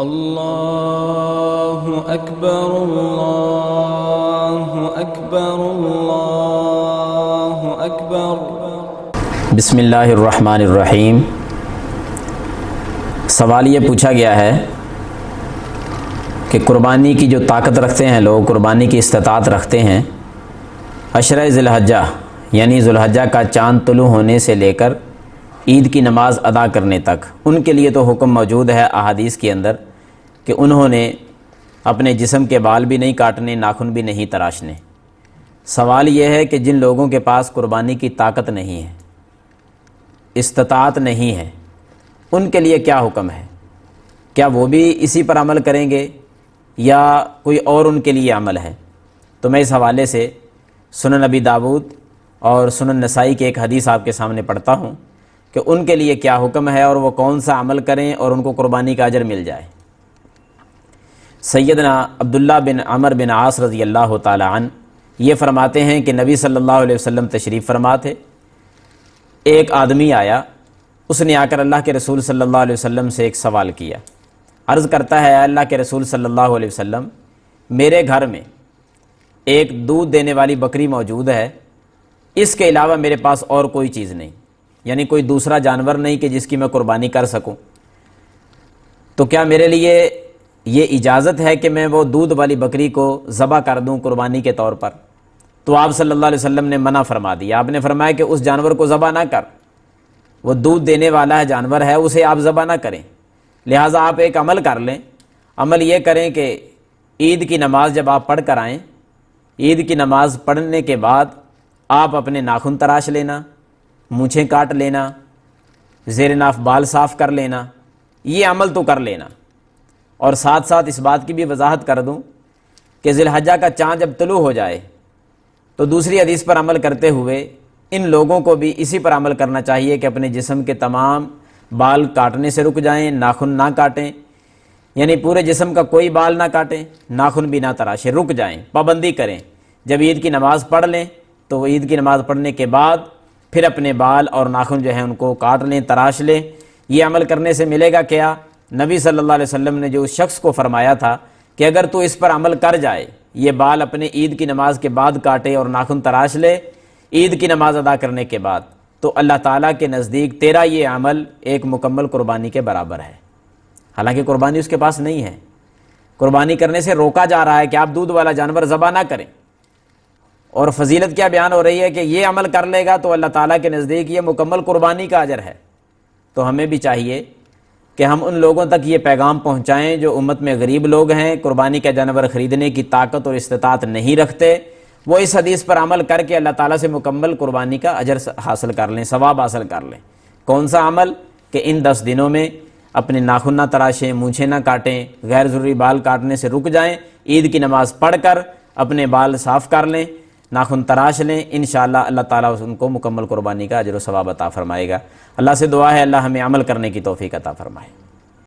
اللہ اکبر اللہ اکبر اللہ اکبر۔ بسم اللہ الرحمن الرحیم۔ سوال یہ پوچھا گیا ہے کہ قربانی کی جو طاقت رکھتے ہیں لوگ، قربانی کی استطاعت رکھتے ہیں، عشرہ ذی الحجہ یعنی ذی الحجہ کا چاند طلوع ہونے سے لے کر عید کی نماز ادا کرنے تک، ان کے لیے تو حکم موجود ہے احادیث کے اندر کہ انہوں نے اپنے جسم کے بال بھی نہیں کاٹنے، ناخن بھی نہیں تراشنے۔ سوال یہ ہے کہ جن لوگوں کے پاس قربانی کی طاقت نہیں ہے، استطاعت نہیں ہے، ان کے لیے کیا حکم ہے؟ کیا وہ بھی اسی پر عمل کریں گے یا کوئی اور ان کے لیے عمل ہے؟ تو میں اس حوالے سے سنن ابی داود اور سنن نسائی کے ایک حدیث آپ کے سامنے پڑھتا ہوں کہ ان کے لیے کیا حکم ہے اور وہ کون سا عمل کریں اور ان کو قربانی کا اجر مل جائے۔ سیدنا عبداللہ بن عمر بن عاص رضی اللہ تعالی عنہ یہ فرماتے ہیں کہ نبی صلی اللہ علیہ وسلم تشریف فرما تھے۔ ایک آدمی آیا، اس نے آ کر اللہ کے رسول صلی اللہ علیہ وسلم سے ایک سوال کیا۔ عرض کرتا ہے، اے اللہ کے رسول صلی اللہ علیہ وسلم، میرے گھر میں ایک دودھ دینے والی بکری موجود ہے، اس کے علاوہ میرے پاس اور کوئی چیز نہیں، یعنی کوئی دوسرا جانور نہیں کہ جس کی میں قربانی کر سکوں، تو کیا میرے لیے یہ اجازت ہے کہ میں وہ دودھ والی بکری کو ذبح کر دوں قربانی کے طور پر؟ تو آپ صلی اللہ علیہ وسلم نے منع فرما دیا۔ آپ نے فرمایا کہ اس جانور کو ذبح نہ کر، وہ دودھ دینے والا جانور ہے، اسے آپ ذبح نہ کریں، لہٰذا آپ ایک عمل کر لیں۔ عمل یہ کریں کہ عید کی نماز جب آپ پڑھ کر آئیں، عید کی نماز پڑھنے کے بعد آپ اپنے ناخن تراش لینا، مونچھیں کاٹ لینا، زیر ناف بال صاف کر لینا، یہ عمل تو کر لینا۔ اور ساتھ ساتھ اس بات کی بھی وضاحت کر دوں کہ ذی الحجہ کا چاند جب طلوع ہو جائے تو دوسری حدیث پر عمل کرتے ہوئے ان لوگوں کو بھی اسی پر عمل کرنا چاہیے کہ اپنے جسم کے تمام بال کاٹنے سے رک جائیں، ناخن نہ کاٹیں، یعنی پورے جسم کا کوئی بال نہ کاٹیں، ناخن بھی نہ تراشیں، رک جائیں، پابندی کریں۔ جب عید کی نماز پڑھ لیں تو وہ عید کی نماز پڑھنے کے بعد پھر اپنے بال اور ناخن جو ہیں ان کو کاٹ لیں، تراش لیں۔ یہ عمل کرنے سے ملے گا کیا؟ نبی صلی اللہ علیہ وسلم نے جو اس شخص کو فرمایا تھا کہ اگر تو اس پر عمل کر جائے، یہ بال اپنے عید کی نماز کے بعد کاٹے اور ناخن تراش لے عید کی نماز ادا کرنے کے بعد، تو اللہ تعالیٰ کے نزدیک تیرا یہ عمل ایک مکمل قربانی کے برابر ہے۔ حالانکہ قربانی اس کے پاس نہیں ہے، قربانی کرنے سے روکا جا رہا ہے کہ آپ دودھ والا جانور ذبح نہ کریں، اور فضیلت کیا بیان ہو رہی ہے کہ یہ عمل کر لے گا تو اللہ تعالیٰ کے نزدیک یہ مکمل قربانی کا اجر ہے۔ تو ہمیں بھی چاہیے کہ ہم ان لوگوں تک یہ پیغام پہنچائیں جو امت میں غریب لوگ ہیں، قربانی کا جانور خریدنے کی طاقت اور استطاعت نہیں رکھتے، وہ اس حدیث پر عمل کر کے اللہ تعالیٰ سے مکمل قربانی کا اجر حاصل کر لیں، ثواب حاصل کر لیں۔ کون سا عمل؟ کہ ان 10 دنوں میں اپنے ناخن نہ تراشیں، مونچھیں نہ کاٹیں، غیر ضروری بال کاٹنے سے رک جائیں، عید کی نماز پڑھ کر اپنے بال صاف کر لیں، ناخن تراش لیں، انشاءاللہ اللہ تعالیٰ ان کو مکمل قربانی کا اجر و ثواب عطا فرمائے گا۔ اللہ سے دعا ہے اللہ ہمیں عمل کرنے کی توفیق عطا فرمائے۔